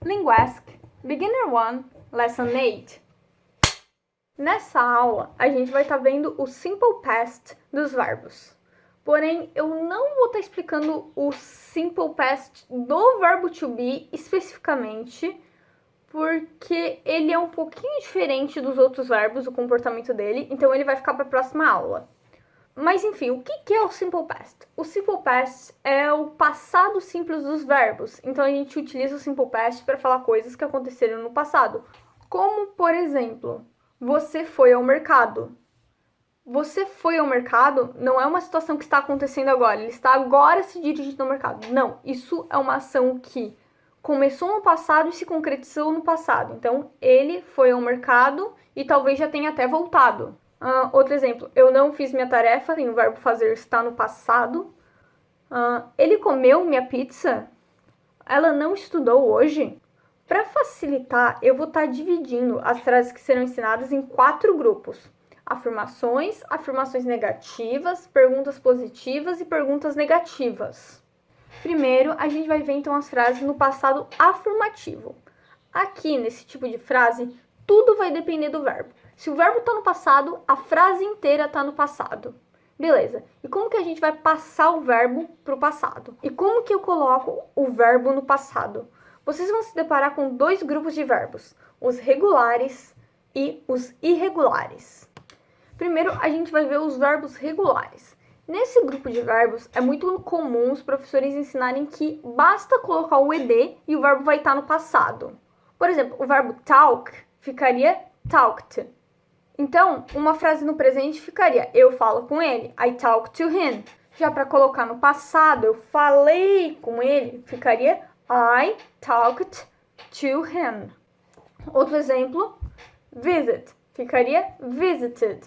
Linguask, Beginner 1, Lesson 8. Nessa aula, a gente vai estar vendo o Simple Past dos verbos. Porém, eu não vou estar explicando o Simple Past do verbo to be especificamente, porque ele é um pouquinho diferente dos outros verbos, o comportamento dele, então ele vai ficar para a próxima aula. Mas enfim, o que é o Simple Past? O Simple Past é o passado simples dos verbos. Então a gente utiliza o Simple Past para falar coisas que aconteceram no passado. Como, por exemplo, você foi ao mercado. Você foi ao mercado não é uma situação que está acontecendo agora. Ele está agora se dirigindo ao mercado. Não, isso é uma ação que começou no passado e se concretizou no passado. Então, ele foi ao mercado e talvez já tenha até voltado. Outro exemplo, eu não fiz minha tarefa, o verbo fazer está no passado. Ele comeu minha pizza. Ela não estudou hoje. Para facilitar, eu vou estar dividindo as frases que serão ensinadas em 4 grupos. Afirmações, afirmações negativas, perguntas positivas e perguntas negativas. Primeiro, a gente vai ver então as frases no passado afirmativo. Aqui, nesse tipo de frase, tudo vai depender do verbo. Se o verbo está no passado, a frase inteira está no passado. Beleza. E como que a gente vai passar o verbo para o passado? E como que eu coloco o verbo no passado? Vocês vão se deparar com 2 grupos de verbos, os regulares e os irregulares. Primeiro, a gente vai ver os verbos regulares. Nesse grupo de verbos, é muito comum os professores ensinarem que basta colocar o ed e o verbo vai estar no passado. Por exemplo, o verbo talk ficaria talked. Então, uma frase no presente ficaria, eu falo com ele, I talk to him. Já para colocar no passado, eu falei com ele, ficaria I talked to him. Outro exemplo, visit, ficaria visited.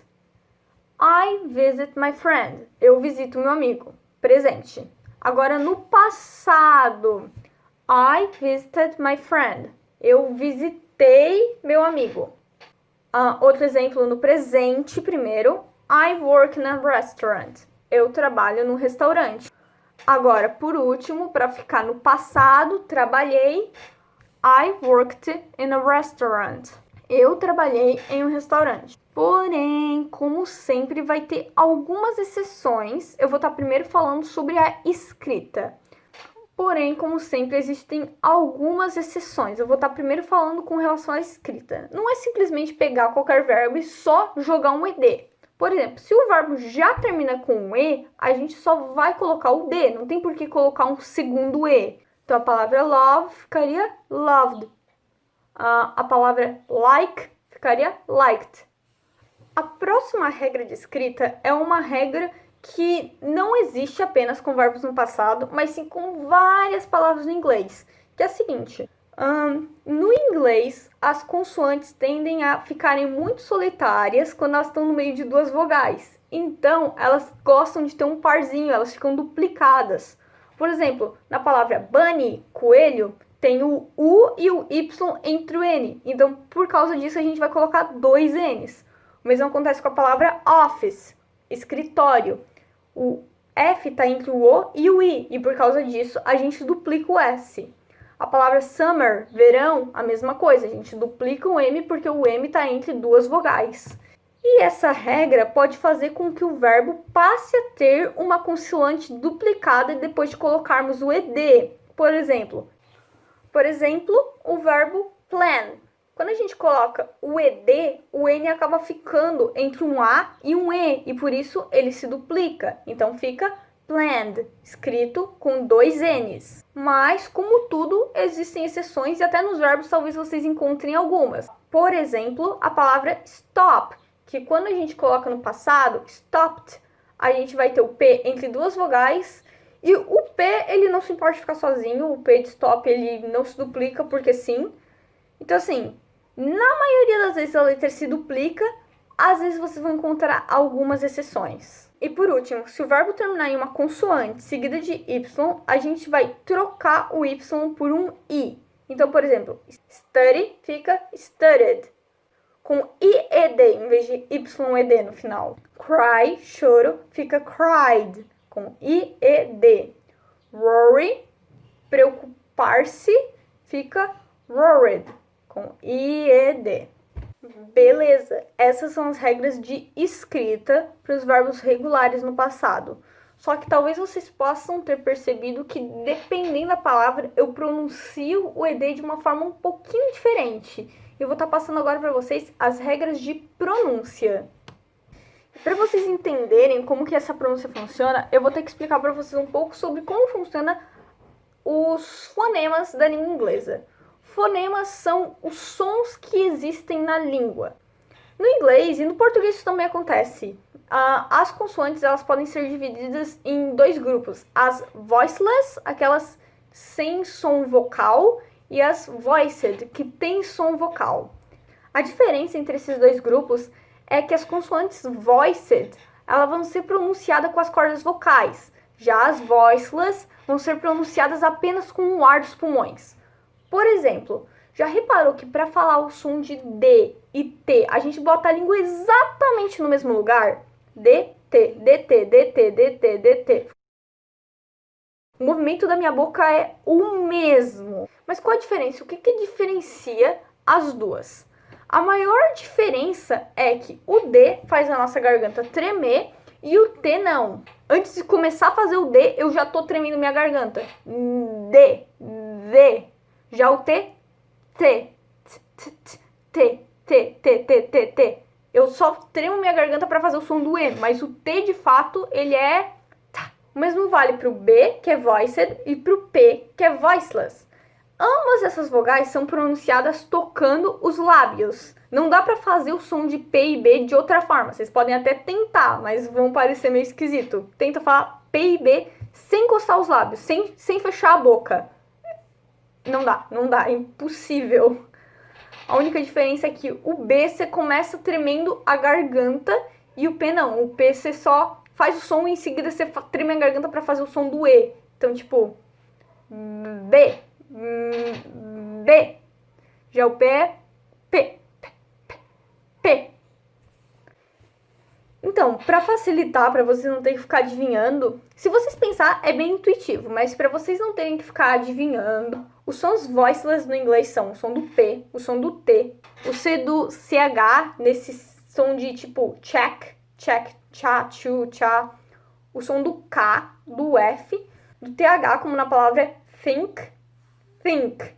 I visit my friend, eu visito meu amigo, presente. Agora, no passado, I visited my friend, eu visitei meu amigo. Outro exemplo no presente, primeiro, I work in a restaurant. Eu trabalho no restaurante. Agora, por último, para ficar no passado, trabalhei. I worked in a restaurant. Eu trabalhei em um restaurante. Porém, como sempre, vai ter algumas exceções. Eu vou estar primeiro falando sobre a escrita. Porém, como sempre, existem algumas exceções. Eu vou estar primeiro falando com relação à escrita. Não é simplesmente pegar qualquer verbo e só jogar um ed. Por exemplo, se o verbo já termina com um e, a gente só vai colocar o d. Não tem por que colocar um segundo e. Então, a palavra love ficaria loved. A palavra like ficaria liked. A próxima regra de escrita é uma regra que não existe apenas com verbos no passado, mas sim com várias palavras no inglês, que é a seguinte. No inglês, as consoantes tendem a ficarem muito solitárias quando elas estão no meio de 2 vogais. Então, elas gostam de ter um parzinho, elas ficam duplicadas. Por exemplo, na palavra bunny, coelho, tem o U e o Y entre o N. Então, por causa disso, a gente vai colocar 2 N's. O mesmo acontece com a palavra office, escritório. O F está entre o O e o I, e por causa disso a gente duplica o S. A palavra summer, verão, a mesma coisa, a gente duplica o M porque o M está entre 2 vogais. E essa regra pode fazer com que o verbo passe a ter uma consoante duplicada depois de colocarmos o ED. Por exemplo, o verbo plan. Quando a gente coloca o ED, o N acaba ficando entre um A e um E, e por isso ele se duplica. Então fica planned, escrito com 2 N's. Mas, como tudo, existem exceções e até nos verbos talvez vocês encontrem algumas. Por exemplo, a palavra stop, que quando a gente coloca no passado, stopped, a gente vai ter o P entre 2 vogais. E o P, ele não se importa de ficar sozinho, o P de stop, ele não se duplica porque sim. Então, assim, na maioria das vezes a letra se duplica, às vezes vocês vão encontrar algumas exceções. E por último, se o verbo terminar em uma consoante seguida de Y, a gente vai trocar o Y por um I. Então, por exemplo, study fica studied, com IED em vez de YED no final. Cry, choro, fica cried, com IED. Worry, preocupar-se, fica roared, com I-E-D. Beleza, essas são as regras de escrita para os verbos regulares no passado. Só que talvez vocês possam ter percebido que, dependendo da palavra, eu pronuncio o ED de uma forma um pouquinho diferente. Eu vou estar passando agora para vocês as regras de pronúncia. Para vocês entenderem como que essa pronúncia funciona, eu vou ter que explicar para vocês um pouco sobre como funciona os fonemas da língua inglesa. Fonemas são os sons que existem na língua. No inglês e no português isso também acontece. As consoantes elas podem ser divididas em dois grupos. As voiceless, aquelas sem som vocal, e as voiced, que têm som vocal. A diferença entre esses dois grupos é que as consoantes voiced elas vão ser pronunciadas com as cordas vocais. Já as voiceless vão ser pronunciadas apenas com o ar dos pulmões. Por exemplo, já reparou que para falar o som de D e T, a gente bota a língua exatamente no mesmo lugar? DT, DT, DT, DT, DT. O movimento da minha boca é o mesmo. Mas qual a diferença? O que diferencia as duas? A maior diferença é que o D faz a nossa garganta tremer e o T não. Antes de começar a fazer o D, eu já tô tremendo minha garganta. D, D. Já o T, T, T, T, T, T, T, T, T. Eu só tremo minha garganta para fazer o som do E, mas o T de fato, ele é tá. O mesmo vale para o B, que é voiced, e para o P, que é voiceless. Ambas essas vogais são pronunciadas tocando os lábios. Não dá para fazer o som de P e B de outra forma. Vocês podem até tentar, mas vão parecer meio esquisito. Tenta falar P e B sem encostar os lábios, sem fechar a boca. Não dá, é impossível. A única diferença é que o B você começa tremendo a garganta e o P não. O P você só faz o som e em seguida você treme a garganta para fazer o som do E. Então, tipo, B, B. Já o P é P, P, P, P. Então, para facilitar, para vocês não terem que ficar adivinhando, se vocês pensar, é bem intuitivo, mas para vocês não terem que ficar adivinhando, os sons voiceless no inglês são o som do P, o som do T, o C do CH, nesse som de tipo check, check, cha, chu, cha, o som do K, do F, do TH, como na palavra think, think,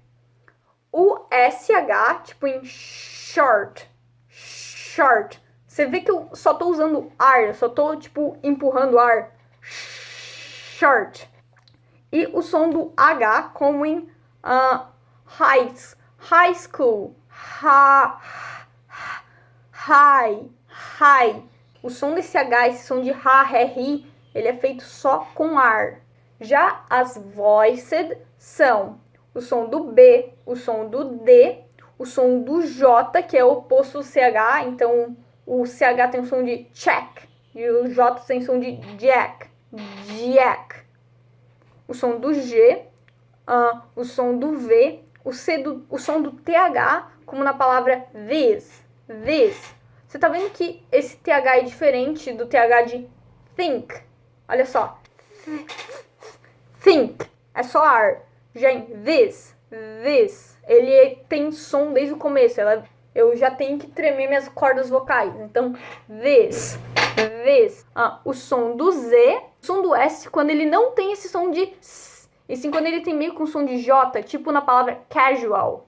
o SH, tipo em short, short. Você vê que eu só tô usando ar, eu só tô, tipo, empurrando ar. Short. E o som do H, como em high school. High. O som desse H, esse som de ri, ele é feito só com ar. Já as voiced são o som do B, o som do D, o som do J, que é o oposto do CH, então o CH tem o som de check e o J tem o som de jack. O som do G, o som do V, o som do TH, como na palavra this. Você tá vendo que esse TH é diferente do TH de think? Olha só. Think. É só ar. Já em this. Ele tem som desde o começo. Eu já tenho que tremer minhas cordas vocais. Então, this. O som do Z, o som do S, quando ele não tem esse som de S, e sim quando ele tem meio com som de J, tipo na palavra casual.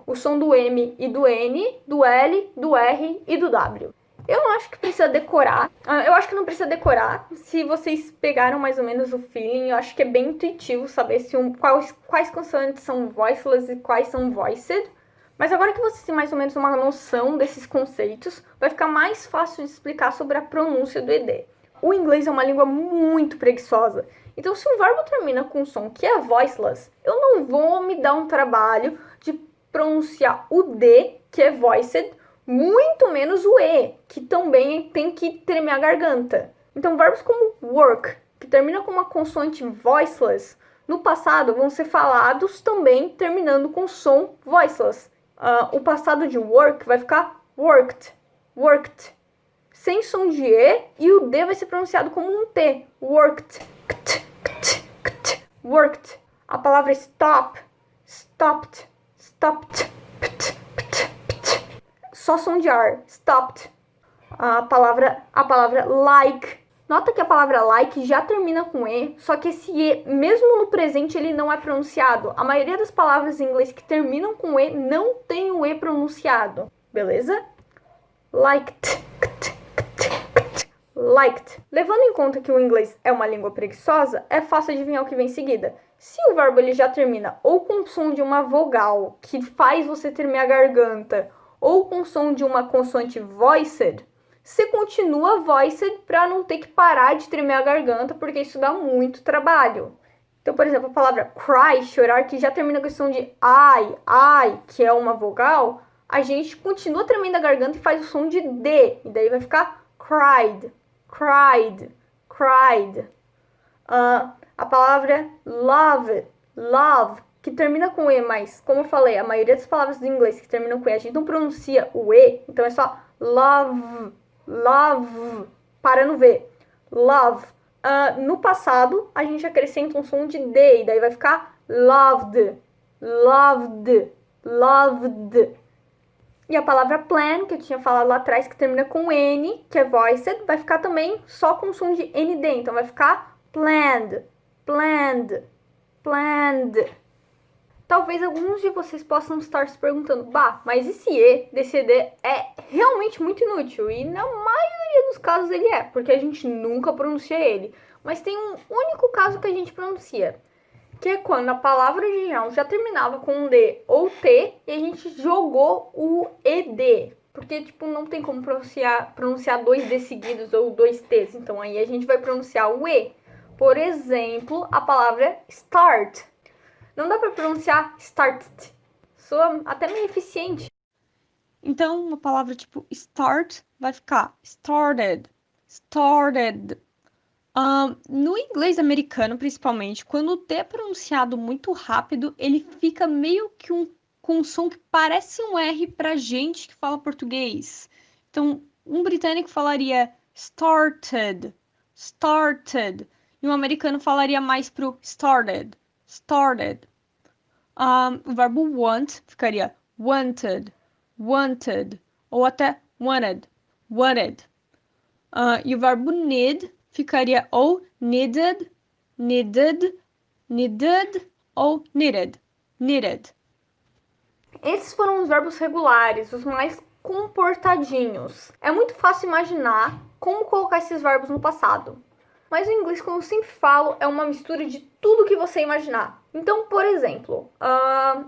O som do M e do N, do L, do R e do W. Eu não acho que precisa decorar. Eu acho que não precisa decorar. Se vocês pegaram mais ou menos o feeling, eu acho que é bem intuitivo saber quais consoantes são voiceless e quais são voiced. Mas agora que vocês têm mais ou menos uma noção desses conceitos, vai ficar mais fácil de explicar sobre a pronúncia do ED. O inglês é uma língua muito preguiçosa. Então, se um verbo termina com um som que é voiceless, eu não vou me dar um trabalho de pronunciar o D, que é voiced, muito menos o E, que também tem que tremer a garganta. Então, verbos como work, que termina com uma consoante voiceless, no passado vão ser falados também terminando com som voiceless. O passado de work vai ficar worked, sem som de E, e o D vai ser pronunciado como um T, worked. A palavra stop, stopped. stopped. Só som de ar. Stopped. A palavra like. Nota que a palavra like já termina com E, só que esse E, mesmo no presente, ele não é pronunciado. A maioria das palavras em inglês que terminam com E não tem o E pronunciado. Beleza? Liked. Liked. Levando em conta que o inglês é uma língua preguiçosa, é fácil adivinhar o que vem em seguida. Se o verbo ele já termina ou com o som de uma vogal, que faz você tremer a garganta, ou com o som de uma consoante voiced, você continua voiced para não ter que parar de tremer a garganta, porque isso dá muito trabalho. Então, por exemplo, a palavra cry, chorar, que já termina com o som de I, que é uma vogal, a gente continua tremendo a garganta e faz o som de D, e daí vai ficar cried. A palavra love, que termina com E, mas, como eu falei, a maioria das palavras do inglês que terminam com E, a gente não pronuncia o E, então é só love, para no V, love. No passado, a gente acrescenta um som de D, e daí vai ficar loved. E a palavra plan, que eu tinha falado lá atrás, que termina com N, que é voiced, vai ficar também só com som de ND. Então vai ficar planned. Talvez alguns de vocês possam estar se perguntando, bah, mas esse E desse ED é realmente muito inútil. E na maioria dos casos ele é, porque a gente nunca pronuncia ele. Mas tem um único caso que a gente pronuncia, que é quando a palavra original já terminava com um D ou T e a gente jogou o ED. Porque, tipo, não tem como pronunciar dois D seguidos ou dois T's. Então, aí a gente vai pronunciar o E. Por exemplo, a palavra start. Não dá para pronunciar started. Soa até meio eficiente. Então, uma palavra tipo start vai ficar started. No inglês americano, principalmente, quando o T é pronunciado muito rápido, ele fica meio que com um som que parece um R pra gente que fala português. Então, um britânico falaria started. E um americano falaria mais pro started. O verbo want ficaria wanted. Ou até wanted. E o verbo need ficaria ou needed ou needed. Esses foram os verbos regulares, os mais comportadinhos. É muito fácil imaginar como colocar esses verbos no passado. Mas o inglês, como eu sempre falo, é uma mistura de tudo que você imaginar. Então, por exemplo,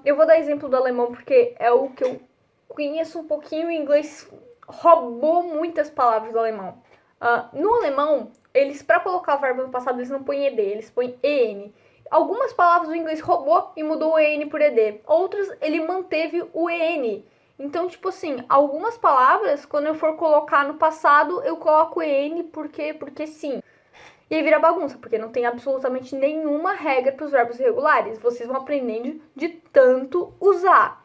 eu vou dar exemplo do alemão porque é o que eu conheço um pouquinho. O inglês roubou muitas palavras do alemão. No alemão, eles, para colocar o verbo no passado, eles não põem ED, eles põem EN. Algumas palavras o inglês roubou e mudou o EN por ED. Outras, ele manteve o EN. Então, tipo assim, algumas palavras, quando eu for colocar no passado, eu coloco EN porque sim. E aí vira bagunça, porque não tem absolutamente nenhuma regra para os verbos irregulares. Vocês vão aprendendo de tanto usar.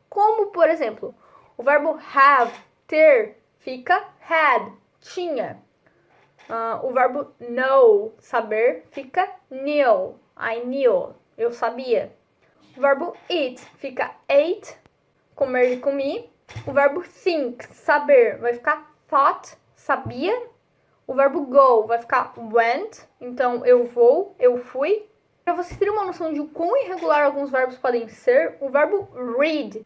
Como, por exemplo, o verbo have, ter, fica had, tinha. O verbo know, saber, fica knew. I knew, eu sabia. O verbo eat fica ate, comer e comi. O verbo think, saber, vai ficar thought, sabia. O verbo go vai ficar went, então eu vou, eu fui. Para vocês terem uma noção de o quão irregular alguns verbos podem ser, o verbo read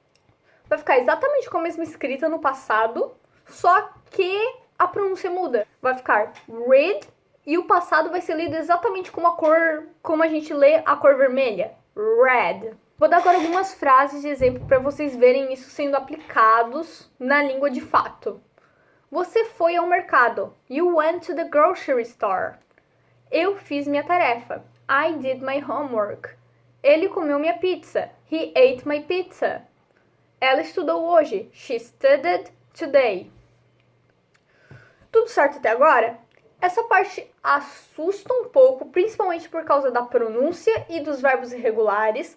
vai ficar exatamente com a mesma escrita no passado, só que a pronúncia muda. Vai ficar read e o passado vai ser lido exatamente com a cor, como a gente lê a cor vermelha, red. Vou dar agora algumas frases de exemplo para vocês verem isso sendo aplicados na língua de fato. Você foi ao mercado. You went to the grocery store. Eu fiz minha tarefa. I did my homework. Ele comeu minha pizza. He ate my pizza. Ela estudou hoje. She studied today. Tudo certo até agora? Essa parte assusta um pouco, principalmente por causa da pronúncia e dos verbos irregulares.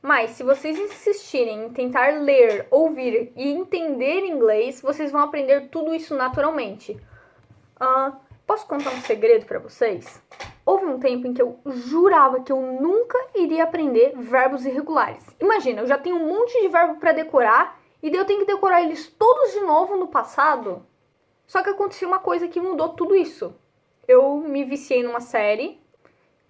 Mas se vocês insistirem em tentar ler, ouvir e entender inglês, vocês vão aprender tudo isso naturalmente. Posso contar um segredo para vocês? Houve um tempo em que eu jurava que eu nunca iria aprender verbos irregulares. Imagina, eu já tenho um monte de verbo para decorar e daí eu tenho que decorar eles todos de novo no passado. Só que aconteceu uma coisa que mudou tudo isso. Eu me viciei numa série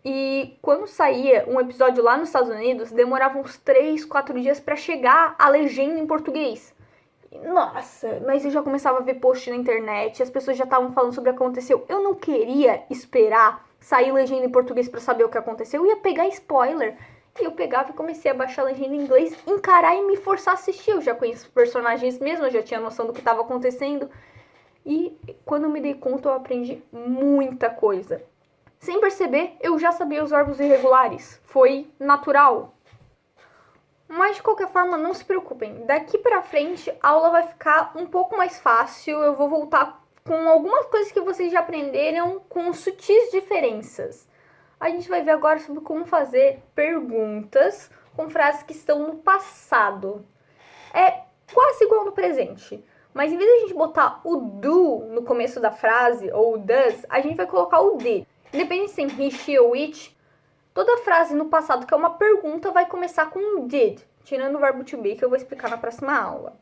e quando saía um episódio lá nos Estados Unidos, demorava uns 3, 4 dias para chegar a legenda em português. Nossa, mas eu já começava a ver post na internet, as pessoas já estavam falando sobre o que aconteceu. Eu não queria esperar sair legenda em português para saber o que aconteceu. Eu ia pegar spoiler. E eu pegava e comecei a baixar a legenda em inglês, encarar e me forçar a assistir. Eu já conheço os personagens mesmo, eu já tinha noção do que estava acontecendo. E quando eu me dei conta, eu aprendi muita coisa. Sem perceber, eu já sabia os verbos irregulares. Foi natural. Mas de qualquer forma, não se preocupem. Daqui pra frente, a aula vai ficar um pouco mais fácil. Eu vou voltar com algumas coisas que vocês já aprenderam com sutis diferenças. A gente vai ver agora sobre como fazer perguntas com frases que estão no passado. É quase igual no presente. Mas em vez de a gente botar o do no começo da frase, ou o does, a gente vai colocar o did. Independente se tem he, she ou it, toda frase no passado que é uma pergunta vai começar com um did, tirando o verbo to be, que eu vou explicar na próxima aula.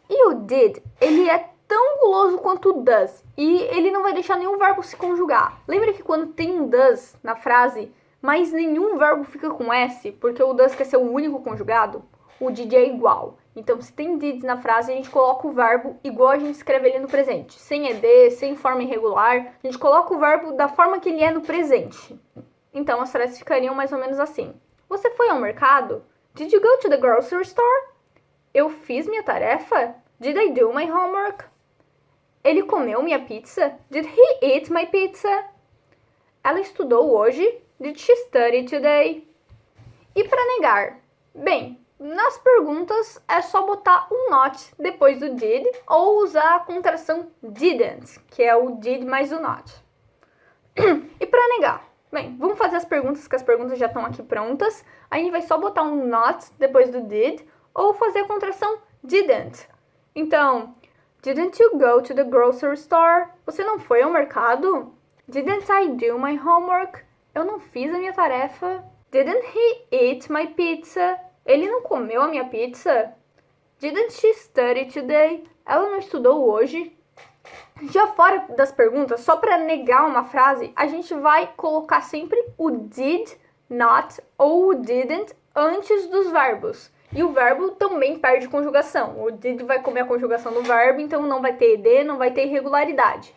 E o did, ele é tão guloso quanto o does, e ele não vai deixar nenhum verbo se conjugar. Lembra que quando tem um does na frase, mas nenhum verbo fica com S, porque o does quer ser o único conjugado? O did é igual. Então, se tem did na frase, a gente coloca o verbo igual a gente escreve ele no presente. Sem ed, sem forma irregular, a gente coloca o verbo da forma que ele é no presente. Então, as frases ficariam mais ou menos assim. Você foi ao mercado? Did you go to the grocery store? Eu fiz minha tarefa? Did I do my homework? Ele comeu minha pizza? Did he eat my pizza? Ela estudou hoje? Did she study today? E para negar? Bem, nas perguntas é só botar um not depois do did ou usar a contração didn't, que é o did mais o not. E para negar? Bem, vamos fazer as perguntas, que as perguntas já estão aqui prontas. A gente vai só botar um not depois do did ou fazer a contração didn't. Então, didn't you go to the grocery store? Você não foi ao mercado? Didn't I do my homework? Eu não fiz a minha tarefa. Didn't he eat my pizza? Ele não comeu a minha pizza? Didn't she study today? Ela não estudou hoje? Já fora das perguntas, só para negar uma frase, a gente vai colocar sempre o did, not ou o didn't antes dos verbos. E o verbo também perde conjugação. O did vai comer a conjugação do verbo, então não vai ter ed, não vai ter irregularidade.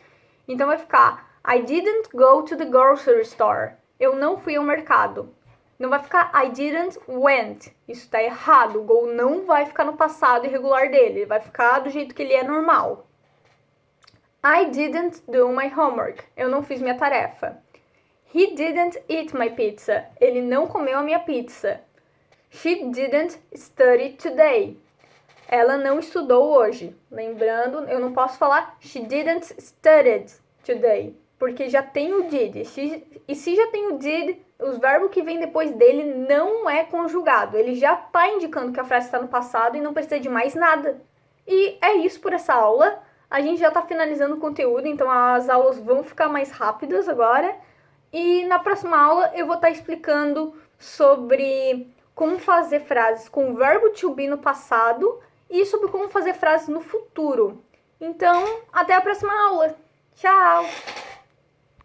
Então vai ficar I didn't go to the grocery store. Eu não fui ao mercado. Não vai ficar I didn't went. Isso está errado. O go não vai ficar no passado irregular dele. Ele vai ficar do jeito que ele é normal. I didn't do my homework. Eu não fiz minha tarefa. He didn't eat my pizza. Ele não comeu a minha pizza. She didn't study today. Ela não estudou hoje. Lembrando, eu não posso falar she didn't study today, porque já tem o did. E se já tem o did, os verbos que vêm depois dele não é conjugado. Ele já está indicando que a frase está no passado e não precisa de mais nada. E é isso por essa aula. A gente já está finalizando o conteúdo, então as aulas vão ficar mais rápidas agora. E na próxima aula eu vou estar explicando sobre como fazer frases com o verbo to be no passado e sobre como fazer frases no futuro. Então, até a próxima aula. Tchau!